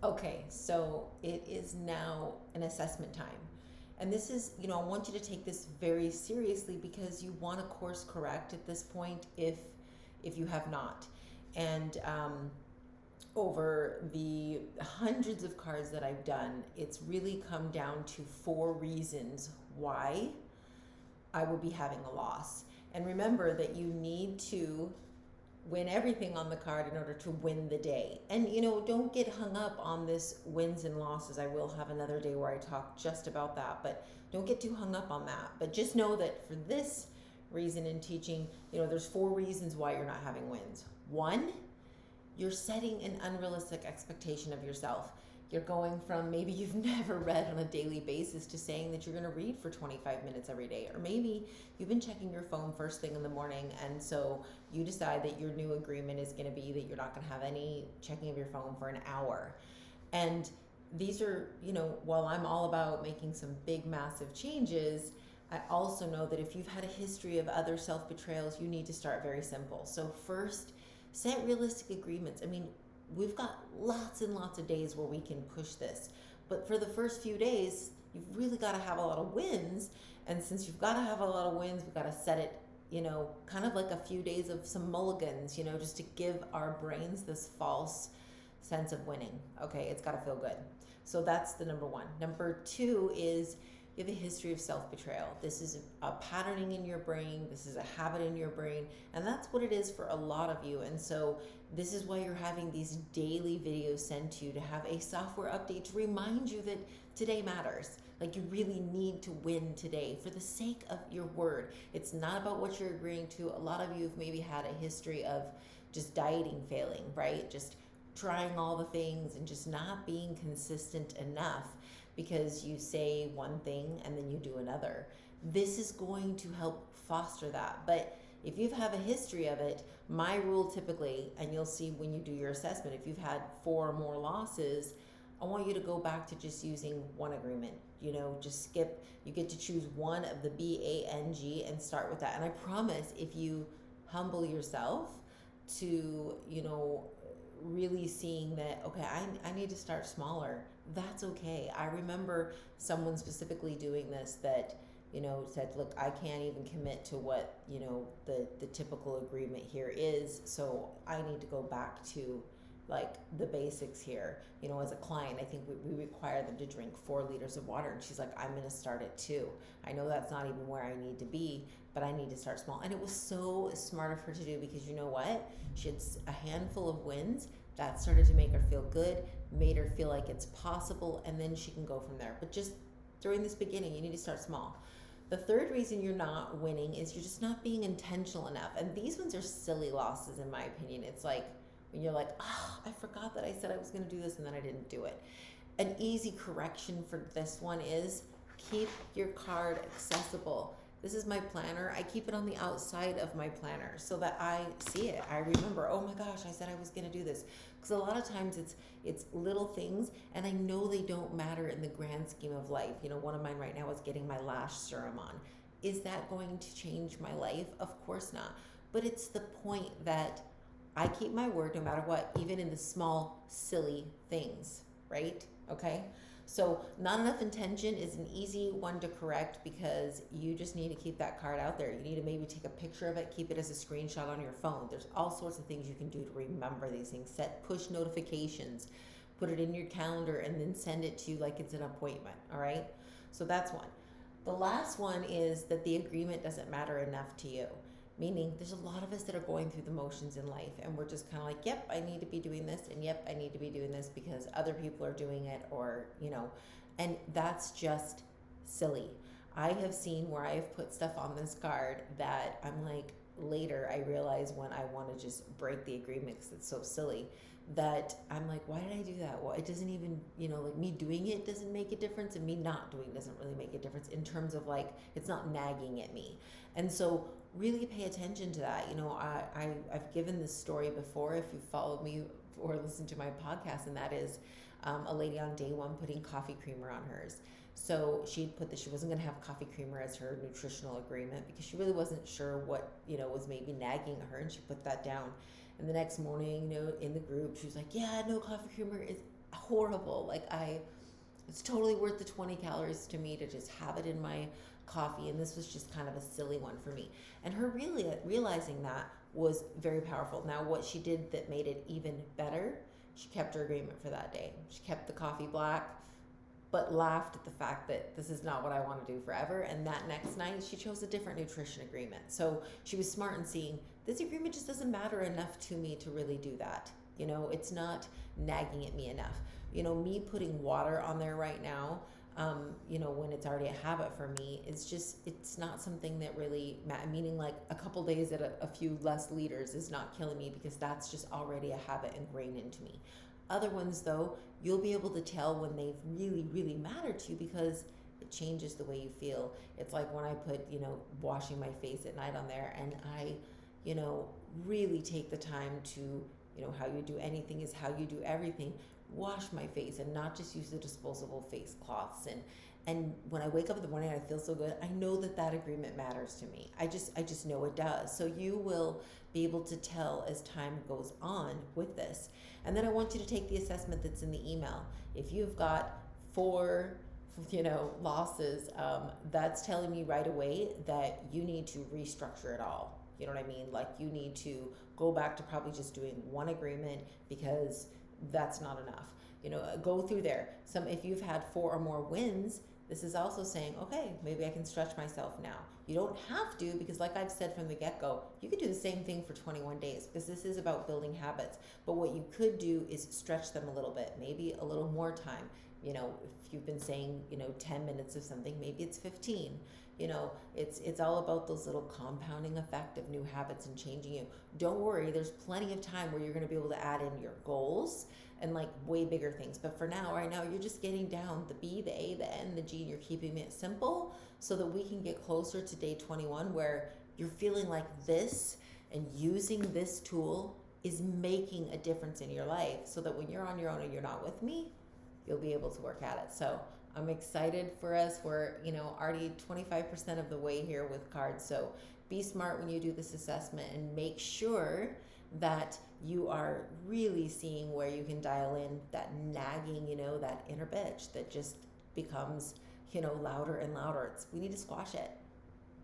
Okay, so it is now an assessment time. And this is, I want you to take this very seriously because you want to course correct at this point if you have not. And over the hundreds of cards that I've done, it's really come down to 4 reasons why I will be having a loss. And remember that you need to win everything on the card in order to win the day. And don't get hung up on this wins and losses. I will have another day where I talk just about that, but don't get too hung up on that. But just know that for this reason in teaching, there's 4 reasons why you're not having wins. One, you're setting an unrealistic expectation of yourself. You're going from maybe you've never read on a daily basis to saying that you're going to read for 25 minutes every day. Or maybe you've been checking your phone first thing in the morning, and so you decide that your new agreement is going to be that you're not going to have any checking of your phone for an hour. And these are, while I'm all about making some big, massive changes, I also know that if you've had a history of other self-betrayals, you need to start very simple. So first, set realistic agreements. I mean, we've got lots and lots of days where we can push this. But for the first few days, you've really got to have a lot of wins. And since you've got to have a lot of wins, we've got to set it, kind of like a few days of some mulligans, just to give our brains this false sense of winning. Okay, it's got to feel good. So that's the number one. Number two is you have a history of self-betrayal. This is a patterning in your brain. This is a habit in your brain. And that's what it is for a lot of you. And so this is why you're having these daily videos sent to you, to have a software update to remind you that today matters. Like, you really need to win today for the sake of your word. It's not about what you're agreeing to. A lot of you have maybe had a history of just dieting failing, right? Just trying all the things and just not being consistent enough, because you say one thing and then you do another. This is going to help foster that. But if you have a history of it, my rule typically, and you'll see when you do your assessment, if you've had 4 or more losses, I want you to go back to just using one agreement. Just skip. You get to choose one of the BANG and start with that. And I promise, if you humble yourself to, really seeing that, okay, I need to start smaller, that's okay. I remember someone specifically doing this that, said, look, I can't even commit to what, the typical agreement here is. So I need to go back to like the basics here. As a client, I think we require them to drink 4 liters of water. And she's like, I'm going to start at 2. I know that's not even where I need to be, but I need to start small. And it was so smart of her to do, because you know what? She had a handful of wins that started to make her feel good, made her feel like it's possible, and then she can go from there. But just during this beginning, you need to start small. The third reason you're not winning is you're just not being intentional enough. And these ones are silly losses, in my opinion. It's like when you're like, I forgot that I said I was going to do this and then I didn't do it. An easy correction for this one is keep your card accessible. This is my planner. I keep it on the outside of my planner so that I see it. I remember, oh my gosh, I said I was going to do this. Because a lot of times it's little things, and I know they don't matter in the grand scheme of life. One of mine right now is getting my lash serum on. Is that going to change my life? Of course not. But it's the point that I keep my word no matter what, even in the small, silly things, right? Okay? So not enough intention is an easy one to correct, because you just need to keep that card out there. You need to maybe take a picture of it, keep it as a screenshot on your phone. There's all sorts of things you can do to remember these things. Set push notifications, put it in your calendar, and then send it to you like it's an appointment, all right? So that's one. The last one is that the agreement doesn't matter enough to you. Meaning there's a lot of us that are going through the motions in life, and we're just kind of like, yep, I need to be doing this, and yep, I need to be doing this because other people are doing it, or, and that's just silly. I have seen where I have put stuff on this card that I'm like, later I realize when I want to just break the agreement because it's so silly, that I'm like, why did I do that? Well, it doesn't even, like me doing it doesn't make a difference, and me not doing it doesn't really make a difference in terms of like, it's not nagging at me. And so really pay attention to that. I've given this story before if you've followed me or listened to my podcast, and that is a lady on day 1 putting coffee creamer on hers. So she'd put that she wasn't going to have coffee creamer as her nutritional agreement because she really wasn't sure what, was maybe nagging her, and she put that down. And the next morning, in the group, she was like, yeah, no coffee creamer is horrible. Like it's totally worth the 20 calories to me to just have it in my coffee. And this was just kind of a silly one for me. And her really realizing that was very powerful. Now, what she did that made it even better, she kept her agreement for that day. She kept the coffee black, but laughed at the fact that this is not what I want to do forever. And that next night, she chose a different nutrition agreement. So she was smart in seeing this agreement just doesn't matter enough to me to really do that. You know, it's not nagging at me enough. You know, me putting water on there right now, you know, when it's already a habit for me, it's not something that really, meaning like a couple days at a few less liters is not killing me because that's just already a habit ingrained into me. Other ones, though, you'll be able to tell when they've really, really mattered to you because it changes the way you feel. It's like when I put, you know, washing my face at night on there, and I, you know, really take the time to, you know, how you do anything is how you do everything. Wash my face and not just use the disposable face cloths. And when I wake up in the morning and I feel so good, I know that that agreement matters to me. I just know it does. So you will be able to tell as time goes on with this. And then I want you to take the assessment that's in the email. If you've got 4, you know, losses, that's telling me right away that you need to restructure it all. You know what I mean? Like you need to go back to probably just doing one agreement because that's not enough. You know, go through there. If you've had 4 or more wins, this is also saying, okay, maybe I can stretch myself now. You don't have to, because like I've said from the get-go, you could do the same thing for 21 days because this is about building habits. But what you could do is stretch them a little bit, maybe a little more time. You know, if you've been saying, you know, 10 minutes of something, maybe it's 15. You know, it's all about those little compounding effect of new habits and changing you. Don't worry, there's plenty of time where you're going to be able to add in your goals and like way bigger things. But for now, right now, you're just getting down the B, the A, the N, the G, and you're keeping it simple so that we can get closer to day 21 where you're feeling like this and using this tool is making a difference in your life so that when you're on your own and you're not with me, you'll be able to work at it. So I'm excited for us. We're, you know, already 25% of the way here with cards. So be smart when you do this assessment and make sure that you are really seeing where you can dial in that nagging, you know, that inner bitch that just becomes, you know, louder and louder. We need to squash it.